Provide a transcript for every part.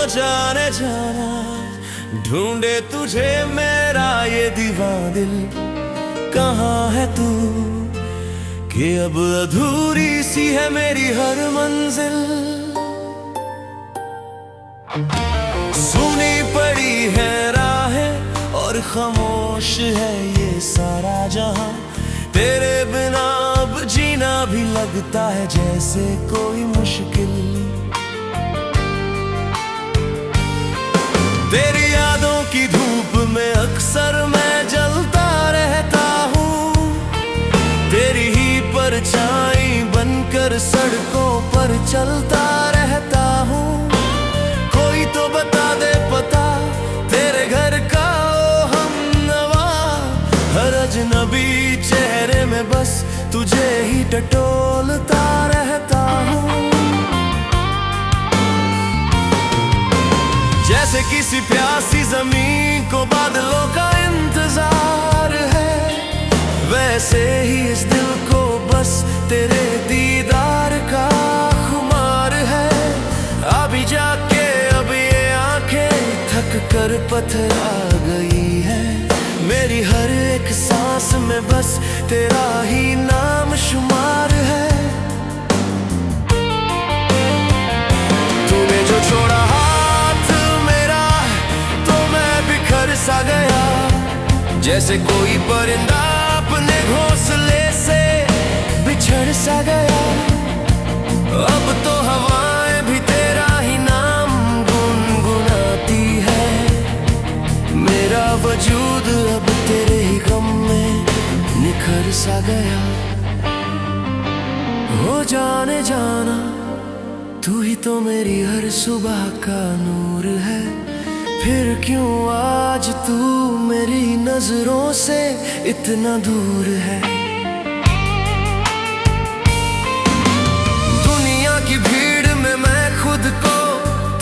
जाने जाना ढूंढे तुझे मेरा ये दीवाना दिल, कहाँ है तू कि अब अधूरी सी है मेरी हर मंजिल। सुनी पड़ी है राहें और खामोश है ये सारा जहां, तेरे बिना अब जीना भी लगता है जैसे कोई मुश्किल। तेरी यादों की धूप में अक्सर मैं जलता रहता हूँ, तेरी ही परछाई बनकर सड़कों पर चलता रहता हूँ। कोई तो बता दे पता तेरे घर का ओ हमनवा, हर अजनबी चेहरे में बस तुझे ही टटोलता रहता हूँ। जैसे किसी प्यासी जमीन को बादलों का इंतजार है, वैसे ही इस दिल को बस तेरे दीदार का खुमार है। अभी जाके अब ये आंखें थक कर पथरा गई है, मेरी हर एक सांस में बस तेरा ही नाम शुमार है। तूने जो छोड़ा सा गया, जैसे कोई परिंदा अपने घोंसले से बिछड़ सा गया। अब तो हवाएं भी तेरा ही नाम गुनगुनाती है, मेरा वजूद अब तेरे ही गम में निखर सा गया। हो जाने जाना तू ही तो मेरी हर सुबह का नूर है, फिर क्यों आज तू मेरी नजरों से इतना दूर है। दुनिया की भीड़ में मैं खुद को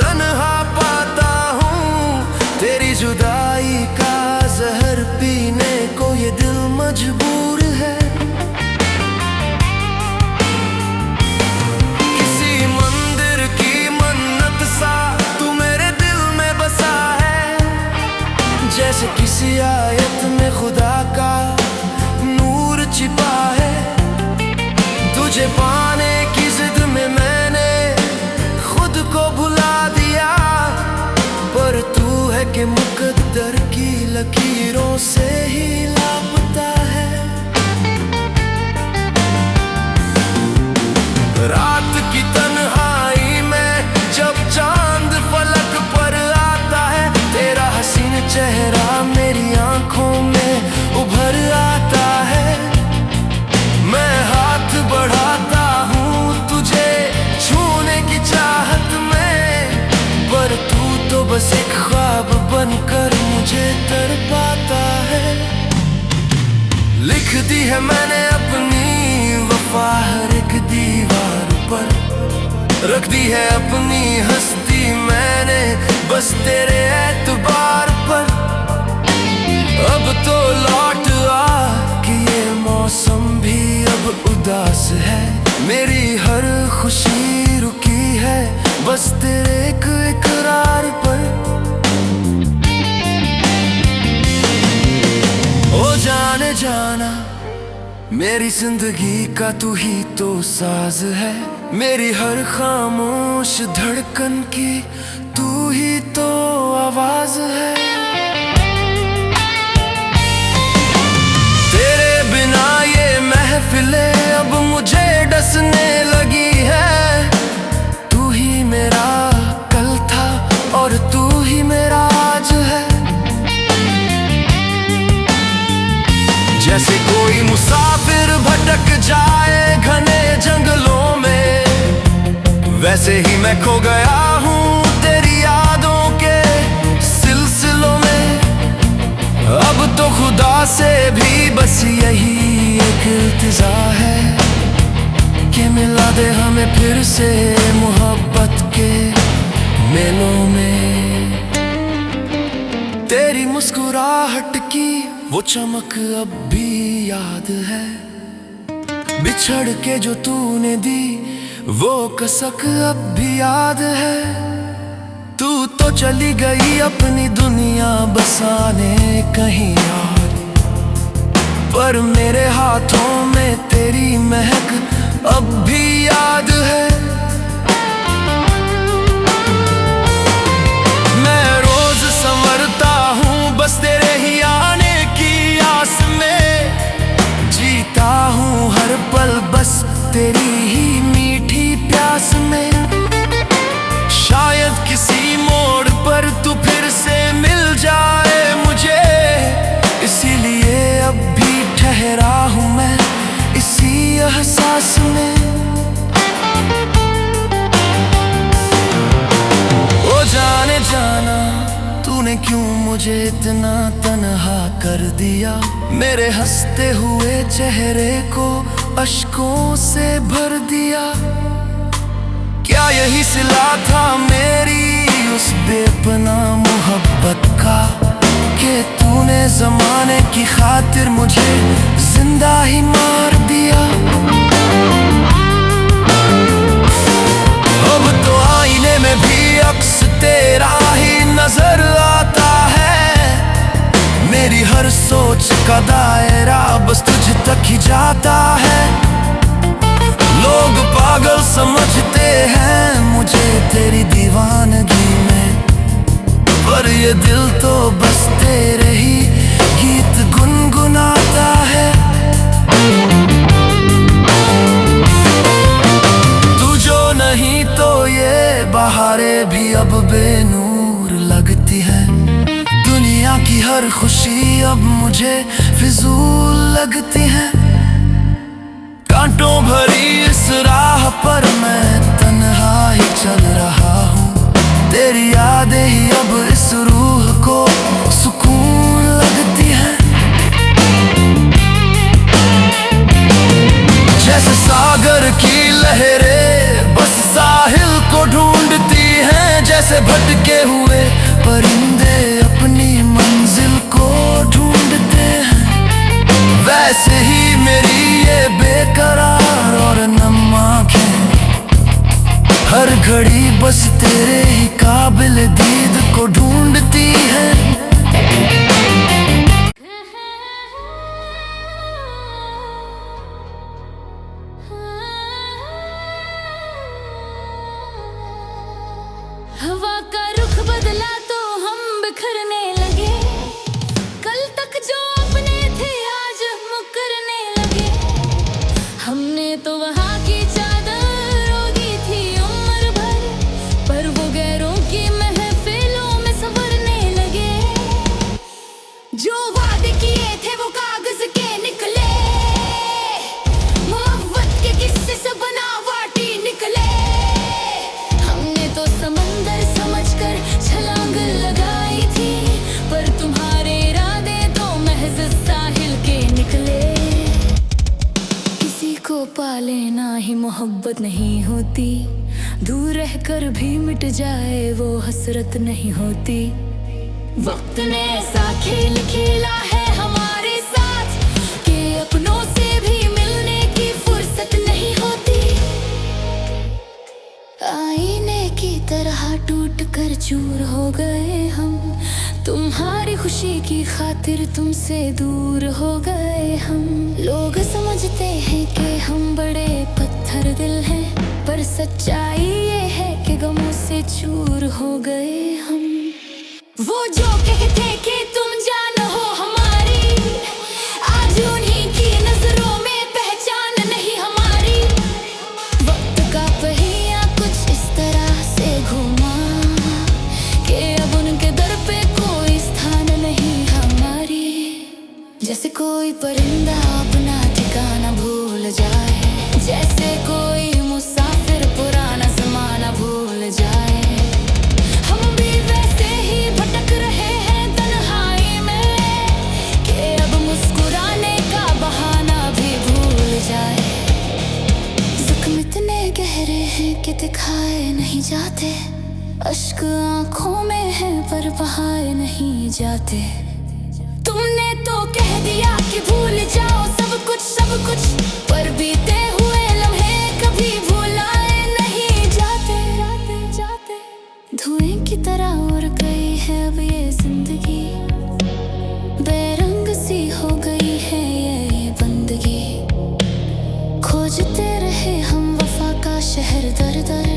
तन्हा पाता हूँ, तेरी जुदाई का जहर पीने को ये दिल मजबूर है। किसी मंदिर की मन्नत सा तू मेरे दिल में बसा है, जैसे किसी आयत में खुदा का नूर छिपा है। तुझे पाने की जिद में मैंने खुद को भुला दिया, पर तू है कि मुकद्दर की लकीरों से ही लापता है। रात की तन्हाई में जब चांद फलक पर आता है, तेरा हसीन चेहरा मेरी आंखों में उभर आता है। मैं हाथ बढ़ाता हूँ तुझे छूने की चाहत में, पर तू तो बस एक ख्वाब बनकर मुझे तड़पाता है। लिख दी है मैंने अपनी वफा हर एक दीवार पर, रख दी है अपनी हस्ती मैंने बस तेरे एतबार पर। अब तो लौट आ कि ये मौसम भी अब उदास है, मेरी हर खुशी रुकी है बस तेरे एक इकरार पर। ओ जाने जाना मेरी जिंदगी का तू ही तो साज है, मेरी हर खामोश धड़कन की तू ही तो आवाज है। तेरे बिना ये महफिले अब मुझे डसने लगी है, तू ही मेरा कल था और तू ही मेरा आज है। जैसे कोई मुसाफिर भटक जाए घने जंगलों में, वैसे ही मैं खो गया हूँ तेरी यादों के सिलसिलों में। अब तो खुदा से भी बस यही एक इल्तिजा है कि मिला दे हमें फिर से मोहब्बत के मेलों में। तेरी मुस्कुराहट की वो चमक अब भी याद है, बिछड़ के जो तूने दी वो कसक अब भी याद है। तू तो चली गई अपनी दुनिया बसाने कहीं और, पर मेरे हाथों में तेरी महक अब भी याद है। मैं रोज संवरता हूँ बस तेरे ही आने की आस में, जीता हूँ हर पल बस तेरी ही मीठी प्यास में। शायद किसी मोड़ पर तू फिर से मिल जाए मुझे, इसीलिए अब भी ठहरा हूँ मैं इसी एहसास में। ओ जाने जाना तूने क्यों मुझे इतना तन्हा कर दिया, मेरे हंसते हुए चेहरे को अश्कों से भर दिया। क्या यही सिला था मेरी उस बेपना मोहब्बत का, कि तूने जमाने की खातिर मुझे जिंदा ही मार दिया। अब तो आईने में भी अक्स तेरा ही नजर आता है, मेरी हर सोच का दायरा बस तुझ तक ही जाता है। लोग पागल समझते हैं मुझे तेरी दीवानगी में, पर ये दिल तो बस तेरे ही गीत गुनगुनाता है। तू जो नहीं तो ये बहारें भी अब बेनूर लगती है, दुनिया की हर खुशी अब मुझे फिजूल लगती है। कांटों भरी इस राह पर मैं तन्हा ही चल रहा हूँ, तेरी यादें ही अब इस रूह को सुकून लगती हैं। जैसे सागर की लहरें बस साहिल को ढूंढती हैं, जैसे भटके हुए परिंदे अपनी मंजिल को ढूंढते हैं, वैसे ही मेरी ये बेकरार और नम आँखें हर घड़ी बस तेरे ही काबिल दीद को ढूंढती है। हवा का रुख बदला तो हम बिखरने लगे, कल तक जो अपने थे आज मुकरने लगे। हमने तो वहाँ की चादर ओढ़ी थी उम्र भर, पर वो गैरों की महफिलों में संवरने लगे। जो वादे किए थे वो कागज के निकले, मोहब्बत के किस्से से बनावटी निकले। हमने तो समंदर समझकर छलांग लगाई थी, पर तुम्हारे इरादे तो महज साहिल के निकले। किसी को पा लेना ही मोहब्बत नहीं होती, दूर रहकर भी मिट जाए वो हसरत नहीं होती। वक्त ने ऐसा खेल खेला है हमारे साथ कि अपनों से भी मिलने की फुर्सत नहीं होती। आईने की तरह टूट कर चूर हो गए हम, तुम्हारी खुशी की खातिर तुमसे दूर हो गए हम। लोग समझते हैं कि हम बड़े पत्थर दिल हैं, पर सच्चाई ये है कि गमों से चूर हो गए हम। वो जो कहते कि तुम जान हो हमारी, आज उन्हीं की नजरों में पहचान नहीं हमारी। वक्त का पहिया कुछ इस तरह से घूमा कि अब उनके दर पे कोई स्थान नहीं हमारी। जैसे कोई परिंदा अपना ठिकाना भूल जाए, जैसे कोई मुसाफिर पुराना जमाना भूल जाए। हम भी वैसे ही भटक रहे हैं तन्हाई में, कि अब मुस्कुराने का बहाना भी भूल जाए। जख्म इतने गहरे हैं कि दिखाए नहीं जाते, अश्क आंखों में है पर बहाए नहीं जाते। तुमने तो कह दिया कि भूल जाओ सब कुछ, पर बीते हुए लम्हे कभी भुलाए नहीं जाते। धुएं की तरह दर दर,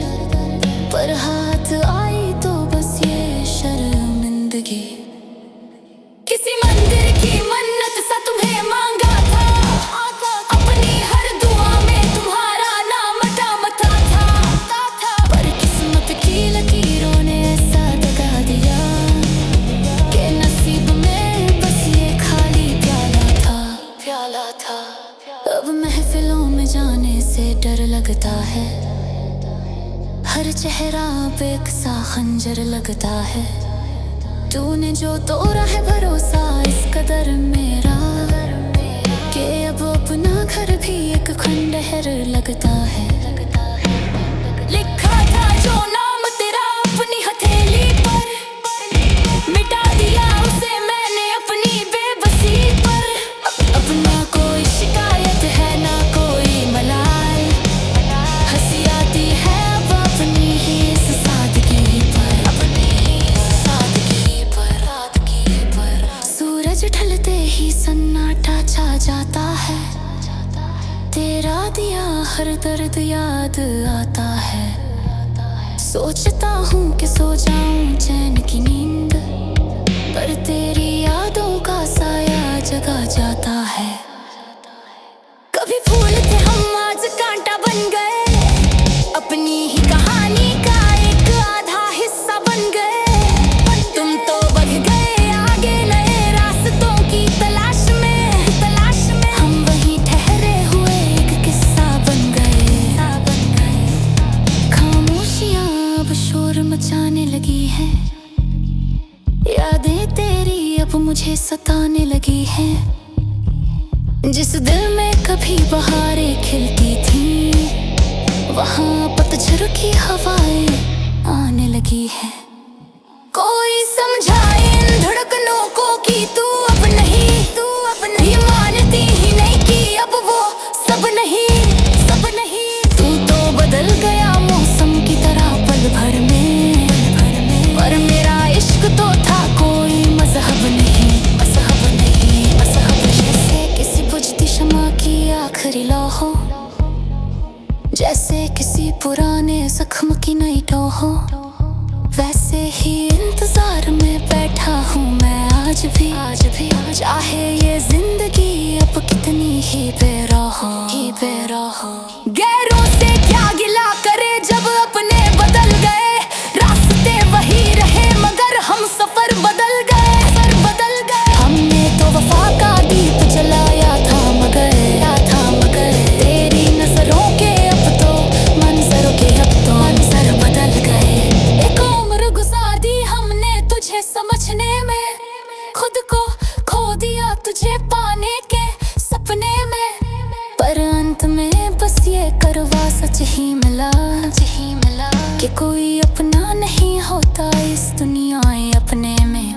पर हाथ आई तो बस ये शर्मिंदगी। किसी मंदिर की मन्नत सा तुम्हें मांगा था, अपनी हर दुआ में तुम्हारा नाम मता था, पर किस्मत की लकीरों ने ऐसा दगा दिया कि नसीब में बस ये खाली प्याला था। अब महफिलों में जाने से डर लगता है, हर चेहरा पे एक सा खंजर लगता है। तूने जो तोड़ा है भरोसा इस कदर मेरा, कि अब अपना घर भी एक खंडहर लगता है। लिखा था जो नाम तेरा अपनी हथेली पर, मिटा दिया उसे मैंने अपनी बेबसी पर। अब ना कोई शिकायत है ना कोई मलाल, हंसी आती है अब अपनी ही इस सादगी पर। सूरज ढलते ही सन्नाटा छा जाता है, तेरा दिया हर दर्द याद आता है। सोचता हूँ कि सो जाऊं चैन की नींद, पर तेरी यादों का साया जगा जाता है। कभी फूल थे हम आज कांटा बन गए, अपनी ही कहानी का एक आधा हिस्सा बन गए। तुम तो बढ़ गए आगे नए रास्तों की तलाश में, हम वहीं ठहरे हुए एक किस्सा बन गए। खामोशियां अब शोर मचाने लगी है, यादें तेरी अब मुझे सताने लगी है। जिस दिल में कभी बहारें खिलती थी, वहाँ पतझड़ की हवाएं आने लगी है। कोई समझाए इन धड़कनों को कि तू अब नहीं ये मानती ही नहीं कि अब वो सब नहीं। तू तो बदल गया मौसम की तरह पल भर में, पर मेरा इश्क तो था कोई मजहब नहीं। जैसे किसी बुझती शमा की आखिरी लौह, जैसे किसी पुराने जख्म की नई टोह, वैसे ही इंतजार में बैठा हूँ मैं आज भी। चाहे ये जिंदगी अब कितनी ही बेराह हो। गैरों से क्या गिला करे जब अपने बदल गए, रास्ते वही रहे मगर हम सफर बदल गए। हमने तो वफा का दीप जलाया था मगर तेरी नजरों के अब तो मंजर बदल गए। एक उम्र गुजार दी हमने तुझे समझने में, खुद को खो दिया तुझे पाने के सपने में, पर अंत में बस ये करवा सच ही मिला कि कोई अपना नहीं होता इस दुनिया अपने में।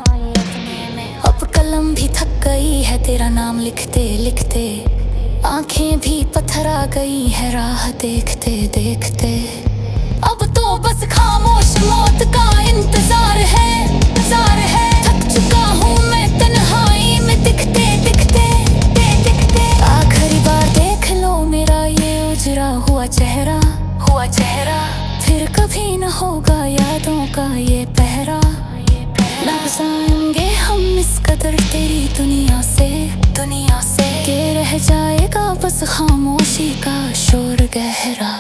अब कलम भी थक गई है तेरा नाम लिखते लिखते, आंखें भी पत्थरा गई है राह देखते। अब तो बस खामोश मौत का इंतजार है। थक चुका हूँ मैं तन्हाई में दिखते। आखिरी बार देख लो मेरा ये उजरा हुआ चेहरा, फिर कभी न होगा यादों का ये पहरा। लफ्ज़ाएंगे हम इस कदर तेरी दुनिया से कि रह जाएगा बस खामोशी का शोर गहरा।